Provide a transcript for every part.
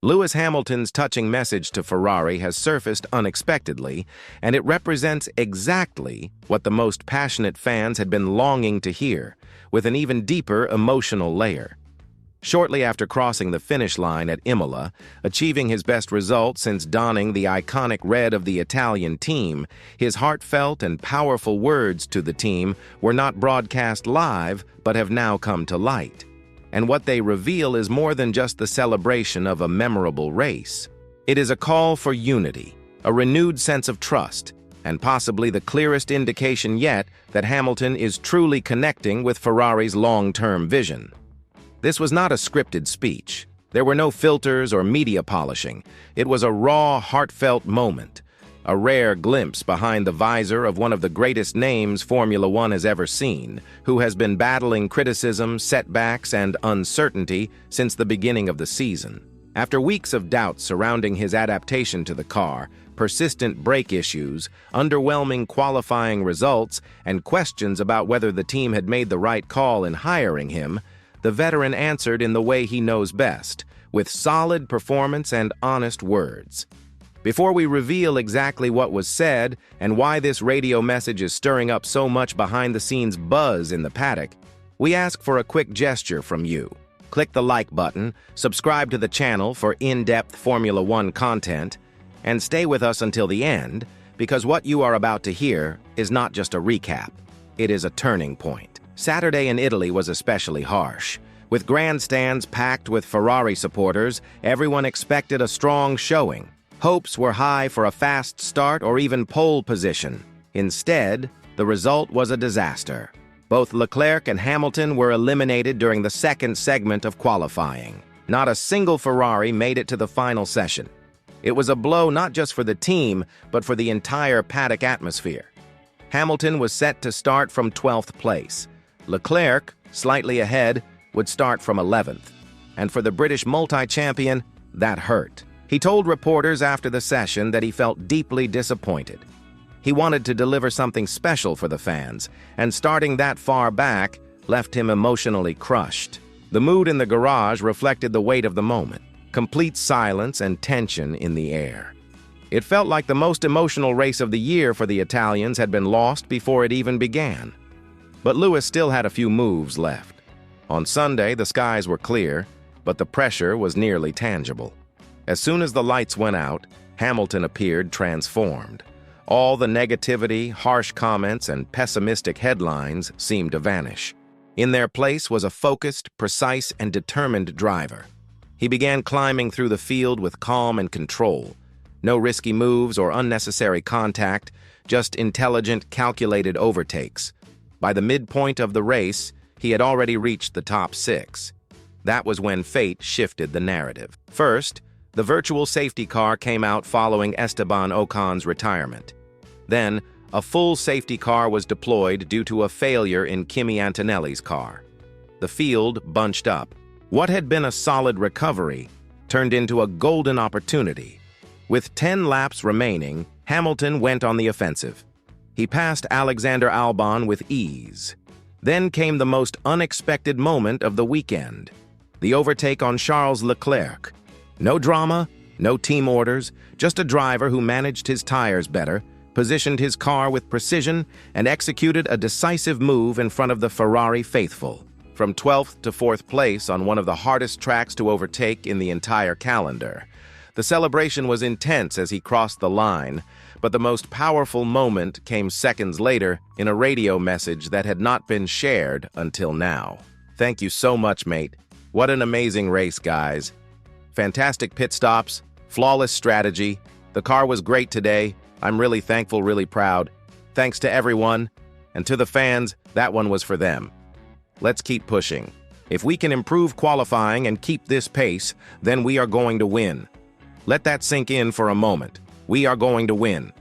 Lewis Hamilton's touching message to Ferrari has surfaced unexpectedly, and it represents exactly what the most passionate fans had been longing to hear, with an even deeper emotional layer. Shortly after crossing the finish line at Imola, achieving his best result since donning the iconic red of the Italian team, his heartfelt and powerful words to the team were not broadcast live but have now come to light. And what they reveal is more than just the celebration of a memorable race. It is a call for unity, a renewed sense of trust, and possibly the clearest indication yet that Hamilton is truly connecting with Ferrari's long-term vision. This was not a scripted speech. There were no filters or media polishing. It was a raw, heartfelt moment, a rare glimpse behind the visor of one of the greatest names Formula One has ever seen, who has been battling criticism, setbacks, and uncertainty since the beginning of the season. After weeks of doubt surrounding his adaptation to the car, persistent brake issues, underwhelming qualifying results, and questions about whether the team had made the right call in hiring him, the veteran answered in the way he knows best, with solid performance and honest words. Before we reveal exactly what was said and why this radio message is stirring up so much behind-the-scenes buzz in the paddock, we ask for a quick gesture from you. Click the like button, subscribe to the channel for in-depth Formula One content, and stay with us until the end, because what you are about to hear is not just a recap, it is a turning point. Saturday in Italy was especially harsh. With grandstands packed with Ferrari supporters, everyone expected a strong showing. Hopes were high for a fast start or even pole position. Instead, the result was a disaster. Both Leclerc and Hamilton were eliminated during the second segment of qualifying. Not a single Ferrari made it to the final session. It was a blow not just for the team, but for the entire paddock atmosphere. Hamilton was set to start from 12th place. Leclerc, slightly ahead, would start from 11th. And for the British multi-champion, that hurt. He told reporters after the session that he felt deeply disappointed. He wanted to deliver something special for the fans, and starting that far back left him emotionally crushed. The mood in the garage reflected the weight of the moment, complete silence and tension in the air. It felt like the most emotional race of the year for the Italians had been lost before it even began. But Lewis still had a few moves left. On Sunday, the skies were clear, but the pressure was nearly tangible. As soon as the lights went out, Hamilton appeared transformed. All the negativity, harsh comments, and pessimistic headlines seemed to vanish. In their place was a focused, precise, and determined driver. He began climbing through the field with calm and control. No risky moves or unnecessary contact, just intelligent, calculated overtakes. By the midpoint of the race, he had already reached the top 6. That was when fate shifted the narrative. First, the virtual safety car came out following Esteban Ocon's retirement. Then, a full safety car was deployed due to a failure in Kimi Antonelli's car. The field bunched up. What had been a solid recovery turned into a golden opportunity. With 10 laps remaining, Hamilton went on the offensive. He passed Alexander Albon with ease. Then came the most unexpected moment of the weekend, the overtake on Charles Leclerc. No drama, no team orders, just a driver who managed his tires better, positioned his car with precision, and executed a decisive move in front of the Ferrari faithful. From 12th to 4th place on one of the hardest tracks to overtake in the entire calendar. The celebration was intense as he crossed the line, but the most powerful moment came seconds later in a radio message that had not been shared until now. Thank you so much, mate. What an amazing race, guys. Fantastic pit stops, flawless strategy. The car was great today. I'm really thankful, really proud. Thanks to everyone. And to the fans, that one was for them. Let's keep pushing. If we can improve qualifying and keep this pace, then we are going to win. Let that sink in for a moment. We are going to win.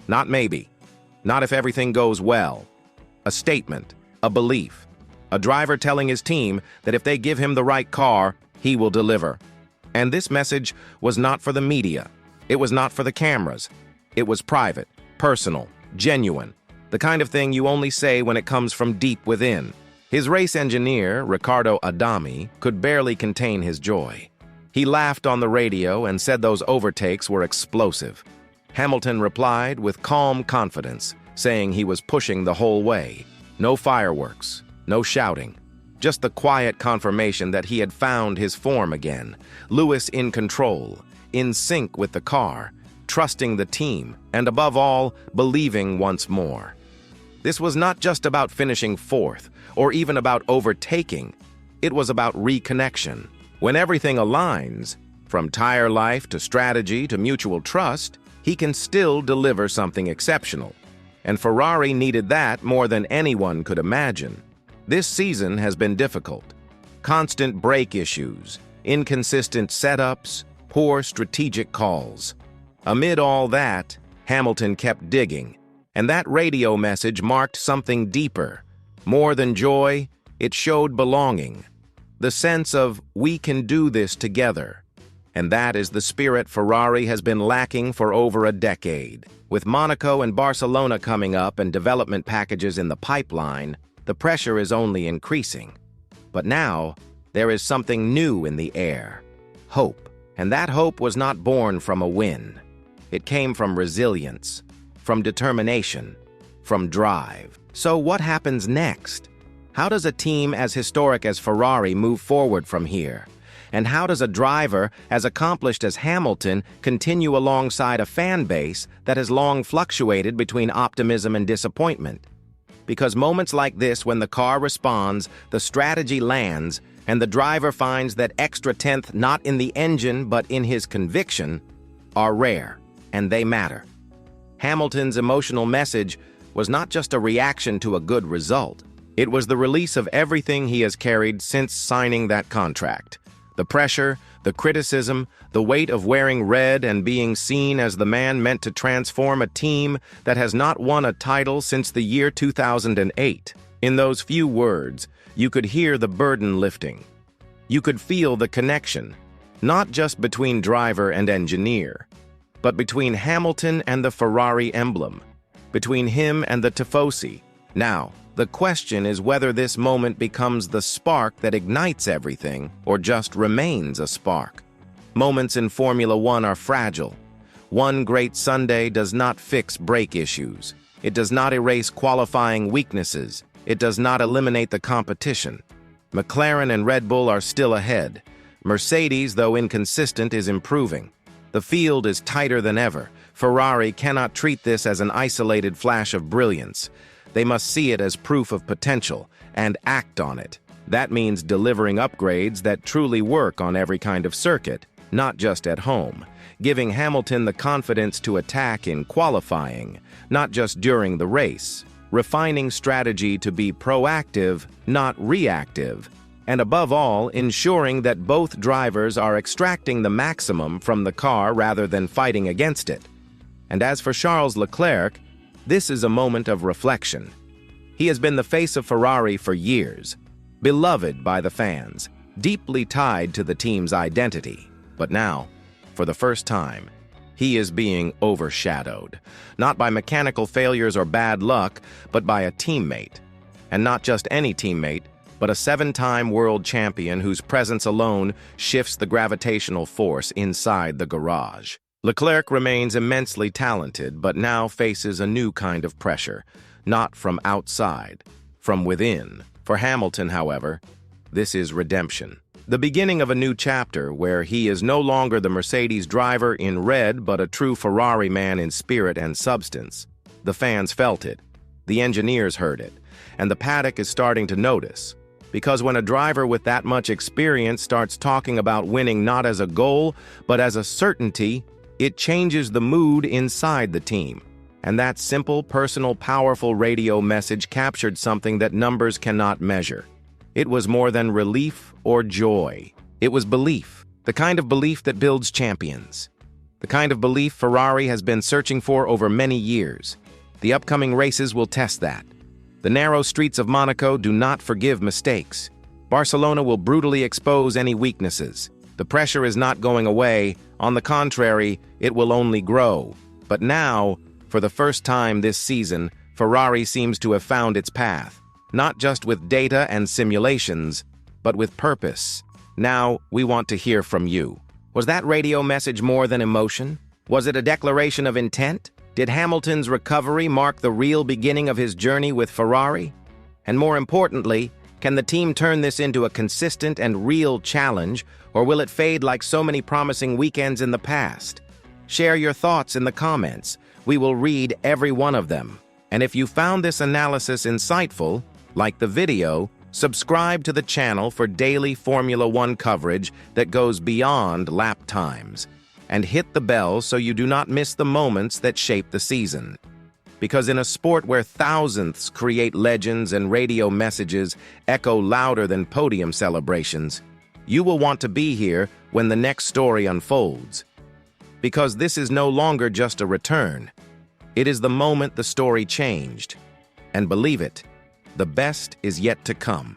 Not maybe. Not if everything goes well. A statement, a belief. A driver telling his team that if they give him the right car, he will deliver. And this message was not for the media. It was not for the cameras. It was private, personal, genuine. The kind of thing you only say when it comes from deep within. His race engineer, Riccardo Adami, could barely contain his joy. He laughed on the radio and said those overtakes were explosive. Hamilton replied with calm confidence, saying he was pushing the whole way. No fireworks, no shouting, just the quiet confirmation that he had found his form again. Lewis in control, in sync with the car, trusting the team, and above all, believing once more. This was not just about finishing fourth, or even about overtaking. It was about reconnection. When everything aligns, from tire life to strategy to mutual trust, he can still deliver something exceptional. And Ferrari needed that more than anyone could imagine. This season has been difficult. Constant brake issues, inconsistent setups, poor strategic calls. Amid all that, Hamilton kept digging, and that radio message marked something deeper. More than joy, it showed belonging. The sense of, we can do this together. And that is the spirit Ferrari has been lacking for over a decade. With Monaco and Barcelona coming up and development packages in the pipeline, the pressure is only increasing. But now, there is something new in the air. Hope. And that hope was not born from a win. It came from resilience, from determination, from drive. So what happens next? How does a team as historic as Ferrari move forward from here? And how does a driver as accomplished as Hamilton continue alongside a fan base that has long fluctuated between optimism and disappointment? Because moments like this, when the car responds, the strategy lands, and the driver finds that extra tenth not in the engine but in his conviction, are rare, and they matter. Hamilton's emotional message was not just a reaction to a good result. It was the release of everything he has carried since signing that contract. The pressure, the criticism, the weight of wearing red and being seen as the man meant to transform a team that has not won a title since the year 2008. In those few words, you could hear the burden lifting. You could feel the connection, not just between driver and engineer, but between Hamilton and the Ferrari emblem, between him and the Tifosi. Now, the question is whether this moment becomes the spark that ignites everything or just remains a spark. Moments in Formula One are fragile. One great Sunday does not fix brake issues. It does not erase qualifying weaknesses. It does not eliminate the competition. McLaren and Red Bull are still ahead. Mercedes, though inconsistent, is improving. The field is tighter than ever. Ferrari cannot treat this as an isolated flash of brilliance. They must see it as proof of potential and act on it. That means delivering upgrades that truly work on every kind of circuit, not just at home. Giving Hamilton the confidence to attack in qualifying, not just during the race. Refining strategy to be proactive, not reactive. And above all, ensuring that both drivers are extracting the maximum from the car rather than fighting against it. And as for Charles Leclerc, this is a moment of reflection. He has been the face of Ferrari for years, beloved by the fans, deeply tied to the team's identity. But now, for the first time, he is being overshadowed, not by mechanical failures or bad luck, but by a teammate. And not just any teammate, but a seven-time world champion whose presence alone shifts the gravitational force inside the garage. Leclerc remains immensely talented, but now faces a new kind of pressure, not from outside, from within. For Hamilton, however, this is redemption. The beginning of a new chapter where he is no longer the Mercedes driver in red, but a true Ferrari man in spirit and substance. The fans felt it, the engineers heard it, and the paddock is starting to notice. Because when a driver with that much experience starts talking about winning not as a goal, but as a certainty, it changes the mood inside the team. And that simple, personal, powerful radio message captured something that numbers cannot measure. It was more than relief or joy. It was belief, the kind of belief that builds champions. The kind of belief Ferrari has been searching for over many years. The upcoming races will test that. The narrow streets of Monaco do not forgive mistakes. Barcelona will brutally expose any weaknesses. The pressure is not going away. On the contrary, it will only grow. But now, for the first time this season, Ferrari seems to have found its path. Not just with data and simulations, but with purpose. Now, we want to hear from you. Was that radio message more than emotion? Was it a declaration of intent? Did Hamilton's recovery mark the real beginning of his journey with Ferrari? And more importantly, can the team turn this into a consistent and real challenge, or will it fade like so many promising weekends in the past? Share your thoughts in the comments. We will read every one of them. And if you found this analysis insightful, like the video, subscribe to the channel for daily Formula One coverage that goes beyond lap times. And hit the bell so you do not miss the moments that shape the season. Because in a sport where thousands create legends and radio messages echo louder than podium celebrations, you will want to be here when the next story unfolds. Because this is no longer just a return. It is the moment the story changed. And believe it, the best is yet to come.